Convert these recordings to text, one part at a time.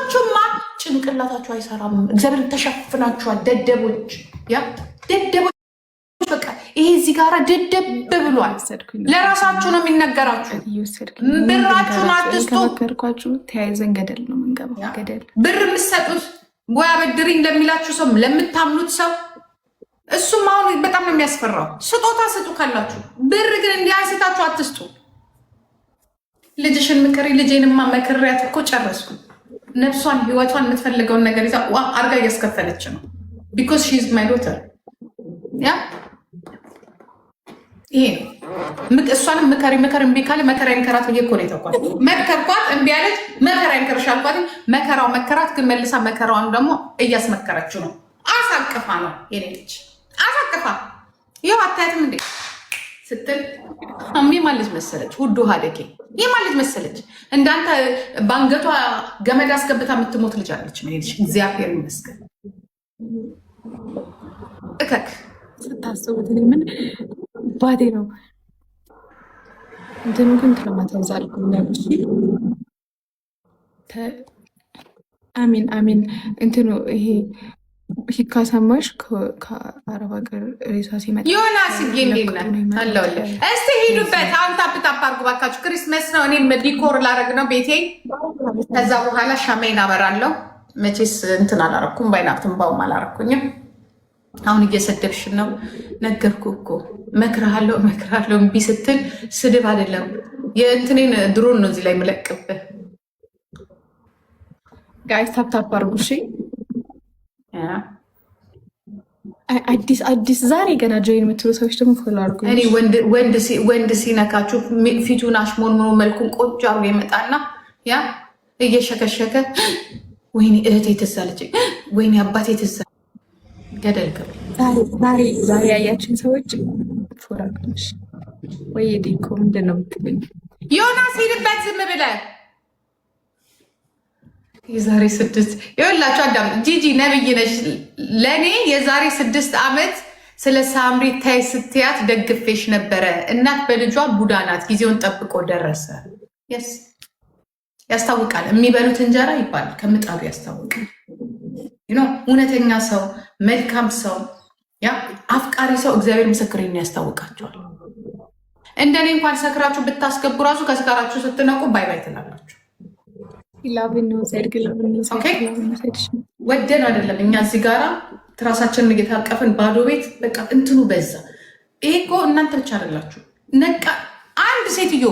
ሌሎቹማ ጭንቅላታችሁ አይሰራም። እግዚአብሔር ተሸፍናችኋል። ደደቦች ደደቦች በቃ ይሄ እዚህ ጋር ደደብ ብሏል። ለራሳችሁ ነው የሚነገራችሁ። ብራችሁን አትስጡ። ተያይዘን ገደል ነው የምንገባው። ገደል ብር የምትሰጡት ወይ አበድሪኝ ለሚላችሁ ሰው ለምታምኑት ሰው እሱም አሁን በጣም ነው የሚያስፈራው። ስጦታ ስጡ ካላችሁ፣ ብር ግን እንዲህ አንስታችሁ አትስጡ። ልጅሽን ምክሪ። ልጄንማ መክሪያት እኮ ጨረስኩ። ነፍሷን ህይወቷን የምትፈልገውን ነገር ይዛ አርጋ እያስከፈለች ነው። ቢኮዝ ሺ ኢዝ ማይ ዶተር። ይሄ እሷንም ምከሪ እምቢ ካለ መከራ ይምከራት ብዬ እኮ ነው የተኳት። መከርኳት እምቢ አለች። መከራ ይምከርሽ አልኳት። መከራው መከራት ግን መልሳ መከራዋን ደግሞ እያስመከረችው ነው። አሳቅፋ ነው የኔ ልጅ አሳቅፋ። ይኸው አታያትም እንዴ ስትል የማን መሰለች? ውዱ ሀደኬ የማን መሰለች? እንዳንተ በአንገቷ ገመድ አስገብታ የምትሞት ልጅ አለች። እግዚአብሔር ይመስገን። እከክ ስታስቡት ምን ባዴ ነው እንትኑ ግን ትለማተዛልኩ አሚን እንትኑ ይሄ ከሰማሽ ከአረብ ሀገር ሬሳ ሲመጣ ዮናስ ይገኝና አለውለ እስቲ ሂዱበት። አሁን ታፕታፕ አድርጉ ባካችሁ። ክሪስመስ ነው። እኔም ዲኮር ላደርግ ነው ቤቴ። ከዛ በኋላ ሻሜን አበራለሁ። መቼስ እንትን አላረኩም፣ ባይናትም ባውም አላረኩኝም። አሁን እየሰደብሽ ነው። ነገርኩ እኮ መክርሃለሁ እምቢ ስትል ስድብ አይደለም የእንትኔን ድሮን ነው እዚህ ላይ የምለቅብህ። ጋይስ ታፕታፕ አድርጉ እሺ። አዲስ ዛሬ ገና ጆይን የምትሉ ሰዎች ደግሞ ፎሎ አድርጉ። እኔ ወንድ ሲነካችሁ ፊቱን አሽሞንሙኖ መልኩን ቆንጆ አርጎ የመጣና እየሸከሸከ ወይኔ እህቴ ትዝ አለች፣ ወይኔ አባቴ ትዝ ገደል ገብ። ዛሬ ያያችን ሰዎች ፎሎ አድርጉ ወይ ዲኮ ምንድን ነው የምትሉኝ? ዮናስ ሂድበት ዝም ብለህ የዛሬ 6 ይኸውላችሁ አዳም ጂጂ ነብይ ነሽ። ለእኔ የዛሬ 6 ዓመት ስለ ሳምሪ ታይ ስትያት ደግፌሽ ነበረ። እናት በልጇ ቡዳ ናት። ጊዜውን ጠብቆ ደረሰ። ያስታውቃል። የሚበሉት እንጀራ ይባላል ከምጣዱ ያስታውቃል። እውነተኛ ሰው፣ መልካም ሰው፣ አፍቃሪ ሰው እግዚአብሔር ምስክሬን ያስታውቃቸዋል። እንደኔ እንኳን ሰክራችሁ ብታስገቡ ራሱ ከስካራችሁ ስትነቁ ባይ ባይ ትላላችሁ። ወደን አይደለም እኛ እዚህ ጋራ ትራሳችንን እየታቀፍን ባዶ ቤት በቃ እንትኑ በዛ። ይሄ እኮ እናንተ ብቻ አይደላችሁ። ነቃ አንድ ሴትዮ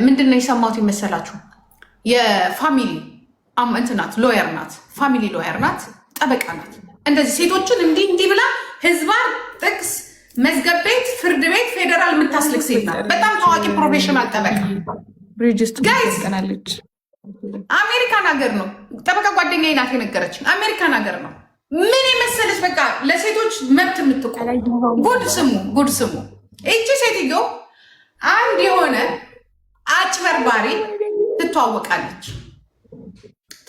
ምንድነው የሰማሁት ይመሰላችሁ? የፋሚሊ እንትናት ሎየር ናት፣ ፋሚሊ ሎየር ናት፣ ጠበቃ ናት። እንደዚህ ሴቶችን እንዲህ ብላ ህዝባን ጥቅስ መዝገብ ቤት፣ ፍርድ ቤት፣ ፌዴራል የምታስልክ ሴት ናት። በጣም ታዋቂ ፕሮፌሽናል ጠበቃ ቀናለች። አሜሪካን ሀገር ነው ጠበቃ። ጓደኛዬ ናት የነገረችን። አሜሪካን ሀገር ነው። ምን የመሰለች በቃ ለሴቶች መብት የምትቆም ጉድ ስሙ። እቺ ሴትዮ አንድ የሆነ አጭበርባሪ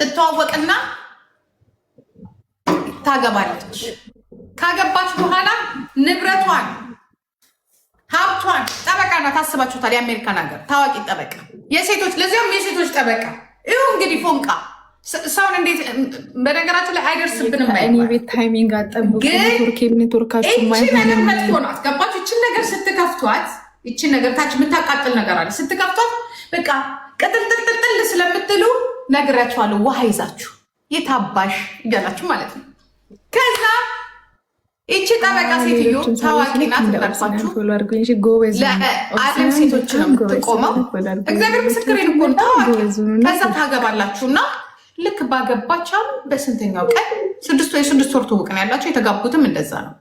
ትተዋወቅና ታገባለች። ካገባች በኋላ ንብረቷን፣ ሀብቷን ጠበቃ ናት። ታስባችሁታል? የአሜሪካን ሀገር ታዋቂ ጠበቃ የሴቶች ለዚያም የሴቶች ጠበቃ። ይሁ እንግዲህ ፎንቃ ሰውን እንዴት በነገራችን ላይ አይደርስብንም። ቤት ታይሚንግ አጠብቁ። ኔትወርካችሁ ነገር መጥፎ ናት። ገባችሁ? ይችን ነገር ስትከፍቷት፣ ይችን ነገር ታች የምታቃጥል ነገር አለ። ስትከፍቷት በቃ ቅጥልጥልጥል ስለምትሉ ነግራችኋለሁ። ውሃ ይዛችሁ የታባሽ እያላችሁ ማለት ነው። ከዛ ይቺ ጠበቃ ሴትዮ ታዋቂ ናት እንዳልኳችሁ። ለዓለም ሴቶች ነው የምትቆመው። እግዚአብሔር ምስክሬን እኮ ነው። ታዋቂ ከዛ ታገባላችሁና ልክ ባገባቻሉ በስንተኛው ቀን 6 ወር ትውውቅ ነው ያላቸው። የተጋቡትም እንደዛ ነው።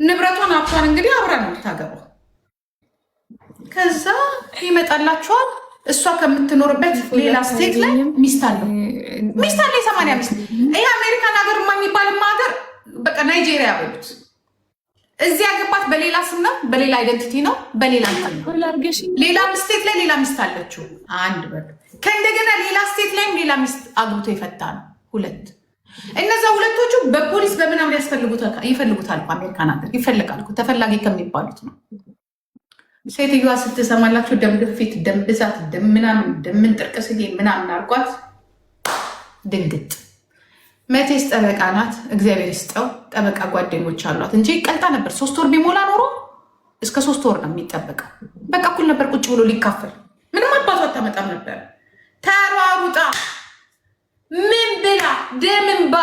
ንብረቷን ሀብቷን እንግዲህ አብራ ነው የምታገባው። ከዛ ይመጣላችኋል። እሷ ከምትኖርበት ሌላ ስቴት ላይ ሚስት አለ 80 ሚስት። ይሄ አሜሪካን ሀገር የሚባልማ ሀገር በቃ ናይጄሪያ በሉት። እዚህ ያገባት በሌላ ስም ነው፣ በሌላ አይደንቲቲ ነው፣ በሌላ ሌላ ስቴት ላይ ሌላ ሚስት አለችው። አንድ በሉ። ከእንደገና ሌላ ስቴት ላይም ሌላ ሚስት አግብቶ የፈታ ነው 2። እነዛ ሁለቶቹ በፖሊስ በምናምን ይፈልጉታል። አሜሪካን ሀገር ይፈልጋል። ተፈላጊ ከሚባሉት ነው። ሴትዮዋ ስትሰማላችሁ ደም ግፊት፣ ደም ብዛት፣ ደም ምናምን፣ ደም ምንጥርቅስዬ ምናምን አርጓት ድንግጥ። መቼስ ጠበቃ ናት፣ እግዚአብሔር ይስጠው። ጠበቃ ጓደኞች አሏት እንጂ ቀልጣ ነበር። 3 ወር ቢሞላ ኖሮ እስከ 3 ወር ነው የሚጠበቀው። በቃ እኩል ነበር ቁጭ ብሎ ሊካፈል። ምንም አባቷ አታመጣም ነበር። ተሯሩጣ ምን ብላ ደምንባ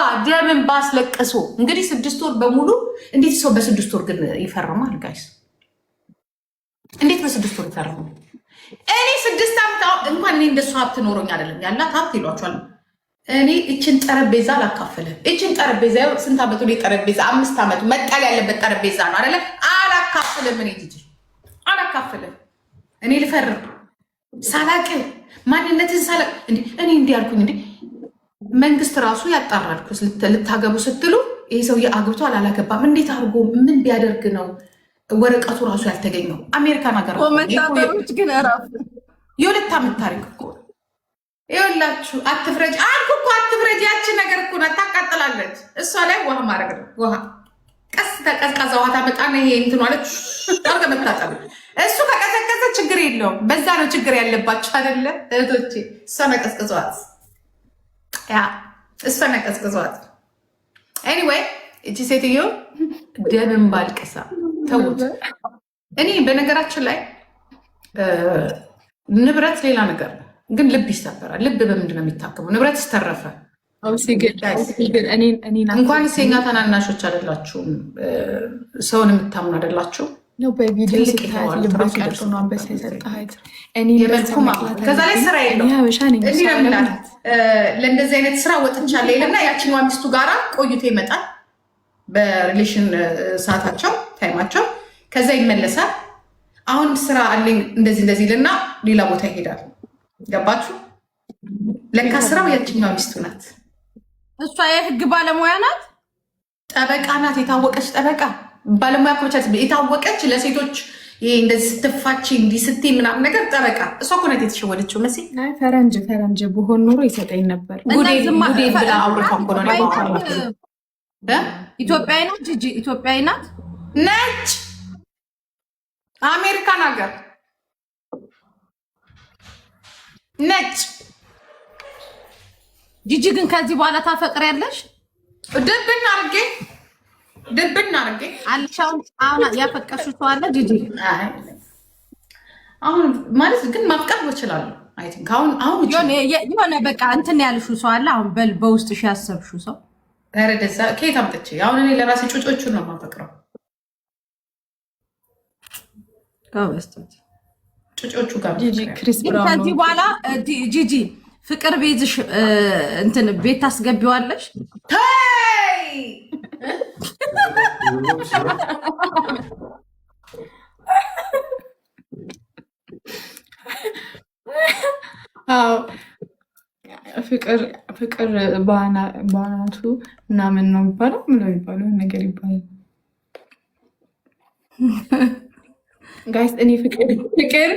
አስለቅሶ እንግዲህ 6 ወር በሙሉ። እንዴት ሰው በ6 ወር ግን ይፈርማል ጋይስ? እንዴት በ6 ወር ይፈርማል? እኔ 6 ዓመት እንኳን እኔ እንደሱ ሀብት ኖሮኝ አይደለም ያላት ሀብት ይሏቸዋል። እኔ እችን ጠረጴዛ አላካፍልም። እችን ጠረጴዛ ስንት ዓመቱ ጠረጴዛ 5 ዓመቱ መጣል ያለበት ጠረጴዛ ነው አይደለ? አላካፍልም። እኔ ጂጂ አላካፍልም። እኔ ልፈርም ሳላቅ ማንነትን ሳላቅ እኔ እንዲህ አልኩኝ እንዴ? መንግስት ራሱ ያጣራል። ልታገቡ ስትሉ ይሄ ሰውዬ አግብቷል አላገባም፣ እንዴት አድርጎ ምን ቢያደርግ ነው ወረቀቱ ራሱ ያልተገኘው? አሜሪካን ሀገር ኮመንታተሮች ግን ራሱ የ2 ዓመት ታሪክ እኮ ይኸውላችሁ። አትፍረጅ አልኩ እኮ አትፍረጅ። ያችን ነገር እኮ ናት፣ ታቃጥላለች። እሷ ላይ ውሃ ማድረግ ነው። ውሃ ቀስ ተቀዝቃዛ ውሃ ታመጣና ይሄ እንትን አለች አርገ መታጠብ። እሱ ከቀዘቀዘ ችግር የለውም። በዛ ነው ችግር ያለባቸው አይደለ እህቶቼ? እሷን ቀዝቅዟት፣ ያ እሷን ቀዝቅዟት። ኤኒዌይ እቺ ሴትዮ ደምን ባልቀሳ ተውት። እኔ በነገራችን ላይ ንብረት ሌላ ነገር ነው፣ ግን ልብ ይሰበራል። ልብ በምንድን ነው የሚታከመው? ንብረት ስተረፈ እንኳን የኛ ታናናሾች አይደላችሁም፣ ሰውን የምታምኑ አይደላችሁ። ከዛ ላይ ስራ የለው ለእንደዚህ አይነት ስራ ወጥቻለሁ ይልና ያችን ሚስቱ ጋራ ቆይቶ ይመጣል በሪሌሽን ሰዓታቸው ታይማቸው። ከዛ ይመለሳል። አሁን ስራ አለኝ እንደዚህ ልና ሌላ ቦታ ይሄዳል። ገባችሁ? ለካ ስራው ያችኛዋ ሚስቱ ናት። እሷ የህግ ባለሙያ ናት፣ ጠበቃ ናት። የታወቀች ጠበቃ ባለሙያ እኮ ብቻ የታወቀች ለሴቶች እንደዚህ ስትፋች እንዲህ ስትይ ምናምን ነገር ጠበቃ። እሷ እኮ ናት የተሸወደችው። መሲ ፈረንጅ በሆን ኖሮ ይሰጠኝ ነበር። ጉዴ ብላ አውርቷ እኮ ነው። ኢትዮጵያዊ ናት ጂጂ፣ ኢትዮጵያዊ ናት ነጭ አሜሪካን ሀገር ነጭ። ጂጂ ግን ከዚህ በኋላ ታፈቅሪያለሽ? ድብን አድርጌ አልሻውን። አሁን ያፈቀርሽው ሰው አለ ጂጂ? አሁን ማለት ግን ማፍቀር እችላለሁ። አይ ቲንክ አሁን የሆነ በቃ እንትን ያልሽው ሰው አለ አሁን በውስጥሽ ያሰብሽው ሰው? ኧረ ደዛ ከየት አምጥቼ አሁን እኔ ለራሴ ጩጮቹን ነው የማፈቅረው። ጩጮቹ ጋር ከዚህ በኋላ ጂጂ ፍቅር ቤዝሽ እንትን ቤት ታስገቢዋለሽ? ፍቅር በአናቱ ምናምን ነው የሚባለው። ምን የሚባለው ነገር ይባላል ጋይስ። እኔ ፍቅር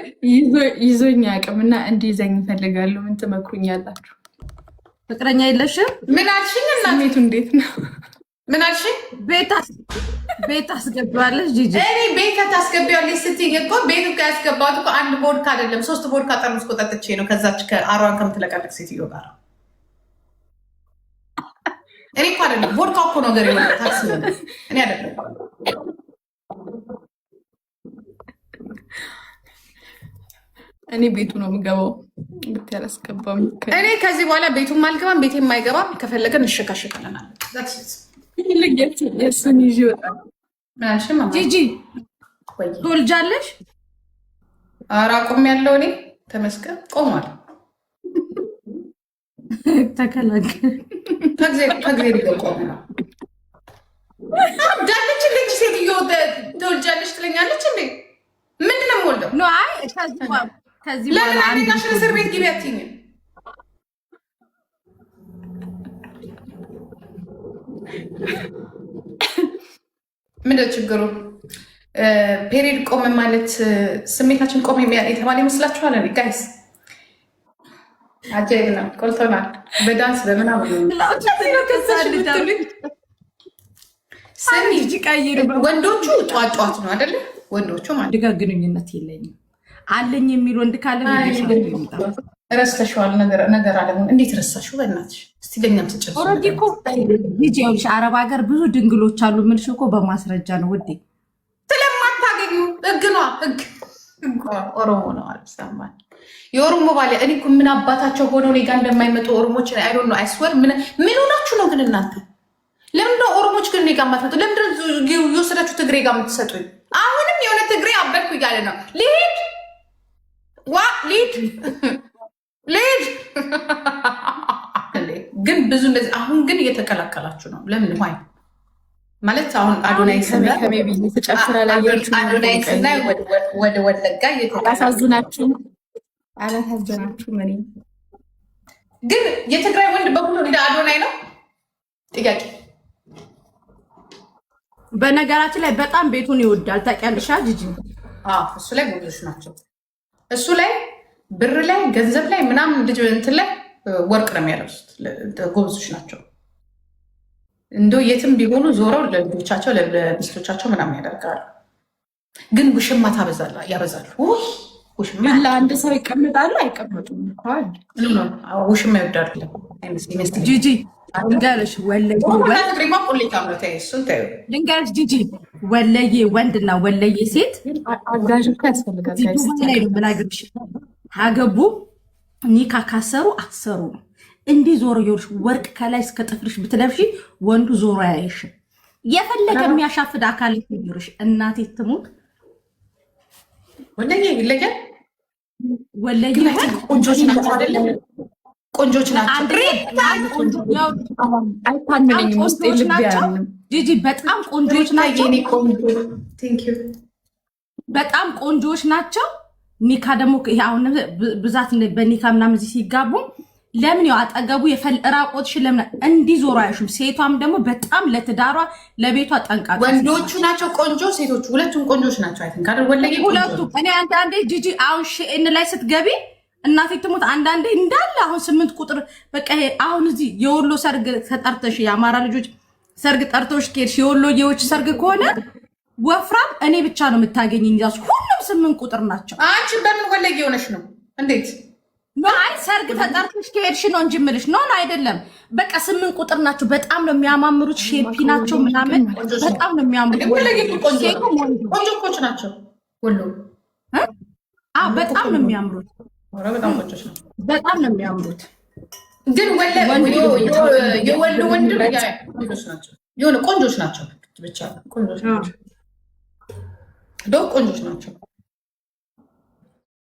ይዞኝ አያውቅም እና እንዲይዘኝ እፈልጋለሁ። ምን ትመክሩኛላችሁ? ፍቅረኛ የለሽም? ምን አልሽኝ? ስሜቱ እንዴት ነው? ምን አልሽኝ? ቤት ታስገቢዋለሽ ጂጂ? እኔ ቤት ታስገቢዋለሽ ስትይኝ እኮ ቤቱ ያስገባሁት እኮ 1 ቦድካ አይደለም 3 ቦድካ ጠርሙስ እኮ ጠጥቼ ነው ከዛች ከአሯን ከምትለቀልቅ ሴትዮ ጋር። እኔ እኮ አይደለም ቦድካ እኮ ነገር የሆነ ታክሲ ነው። እኔ አይደለም እኔ ቤቱ ነው የምገባው። ቤት ያላስገባም እኔ ከዚህ በኋላ ቤቱም አልገባም፣ ቤት የማይገባም። ከፈለገን እንሸካሸካለናል። የእሱን ይዤ ይወጣል። ጂጂ ትወልጃለሽ? ኧረ አቁሜያለሁ። እኔ ተመስገን ቆሟል። ተከላከል ከእግዜር ቆመ ነው ዳለች። ልጅ ሴትዮ ትወልጃለሽ ትለኛለች እንዴ? ምንድን ነው የምወልደው? ለምን አንደኛሽን እስር ቤት ግቢ አትይኝም? ምንድን ችግሩ? ፔሪድ ቆመ ማለት ስሜታችን ቆመ የተባለ ይመስላችኋል? ጋይስ አጃይብ ነው። ቆልቶናል በዳንስ በምናምን ወንዶቹ ጧት ነው አይደለ? ወንዶቹ ማለት ግንኙነት የለኝም አለኝ የሚል ወንድ ካለ ረስተሽዋል። ነገር አለሙን እንዴት ረሳሽው? በእናትሽ እስቲ ለኛም ተጨርሱ። ኦልሬዲ እኮ ልጅ ይኸውልሽ፣ አረብ ሀገር ብዙ ድንግሎች አሉ የምልሽ እኮ በማስረጃ ነው ውዴ። ስለማታገኙ ህግ ኦሮሞ ነው አልሰማን። የኦሮሞ ባለ እኔ እኮ ምን አባታቸው ሆነው እኔ ጋር እንደማይመጡ ኦሮሞች አይ ዶንት ኖ አይስወር። ምን ሆናችሁ ነው ግን እናንተ? ለምንድነው ኦሮሞች ግን እኔ ጋር የማትመጡ? ለምንድነው የወሰዳችሁ ትግሬ ጋር የምትሰጡኝ? አሁንም የሆነ ትግሬ አበድኩ እያለ ነው። ልሂድ ግን ብዙ እንደዚህ አሁን ግን እየተቀላቀላችሁ ነው። ለምን ሆይ ማለት አሁን አዶናይ ስናይ ወደ ወለጋ አላሳዝናችሁም? እኔ ግን የትግራይ ወንድ በሙሉ እንደ አዶናይ ነው? ጥያቄ። በነገራችን ላይ በጣም ቤቱን ይወዳል ታውቂያለሽ ጂጂ። እሱ ላይ ጎበዞች ናቸው። እሱ ላይ ብር ላይ ገንዘብ ላይ ምናምን ልጅ እንትን ላይ ወርቅ ነው የሚያለብሱት። ጎበዞች ናቸው። እንደው የትም ቢሆኑ ዞረው ለልጆቻቸው ለሚስቶቻቸው ምናምን ያደርጋሉ። ግን ውሽማ ያበዛሉ። ለአንድ ሰው ይቀመጣሉ አይቀመጡም? ውሽማ ይወዳሉ። ጂጂ ልንገርሽ፣ ልንገርሽ ጂጂ፣ ወለዬ ወንድና ወለዬ ሴት አጋዥ እኮ ያስፈልጋል። ላይ ነው ብላግርሽ አገቡ ኒካ ካሰሩ አሰሩ ነው። እንዲህ ዞሮ ይኸውልሽ፣ ወርቅ ከላይ እስከ ጥፍርሽ ብትለብሺ ወንዱ ዞሮ ያይሽ። የፈለገ የሚያሻፍድ አካል ይኖርሽ፣ እናቴ ትሙት ወለዬ ይለያል። ወለዬ ቆንጆች ናቸው አይደለም? ቆንጆች ናቸው። አይታመነኝም ውስጥ ናቸው ጂጂ፣ በጣም ቆንጆች ናቸው። በጣም ቆንጆች ናቸው። ኒካ ደግሞ አሁን ብዛት በኒካ ምናምን እዚህ ሲጋቡ ለምን ያው አጠገቡ ራቆትሽ ለምን እንዲህ ዞሮ አያሹም? ሴቷም ደግሞ በጣም ለትዳሯ ለቤቷ ጠንቃቃ። ወንዶቹ ናቸው ቆንጆ፣ ሴቶቹ ሁለቱም ቆንጆች ናቸው። አይተን ካደር ወለጌ ሁለቱ እኔ አንዳንዴ ጂጂ አሁን ሼን ላይ ስትገቢ እናቴ ትሙት አንዳንዴ እንዳለ አሁን 8 ቁጥር በቃ አሁን እዚህ የወሎ ሰርግ ተጠርተሽ የአማራ ልጆች ሰርግ ጠርተሽ ከሄድሽ የወሎዬዎች ሰርግ ከሆነ ወፍራም እኔ ብቻ ነው የምታገኘኝ። ያሱ ሁሉም 8 ቁጥር ናቸው። አንቺ በምን ወለጌ ሆነሽ ነው? እንዴት አይ ሰርግ ተጠርተሽ ከሄድሽ ነው እንጂ የምልሽ ነው አይደለም። በቃ 8 ቁጥር ናቸው። በጣም ነው የሚያማምሩት። ሼፒ ናቸው ምናምን በጣም ነው የሚያማምሩት። ወለጌ ቆንጆ ኮች ናቸው ወሎ። በጣም ነው የሚያምሩት። በጣም ነው የሚያምሩት። ግን የወሎ ወንድ የሆነ ቆንጆች ናቸው ብቻ ቆንጆች ናቸው።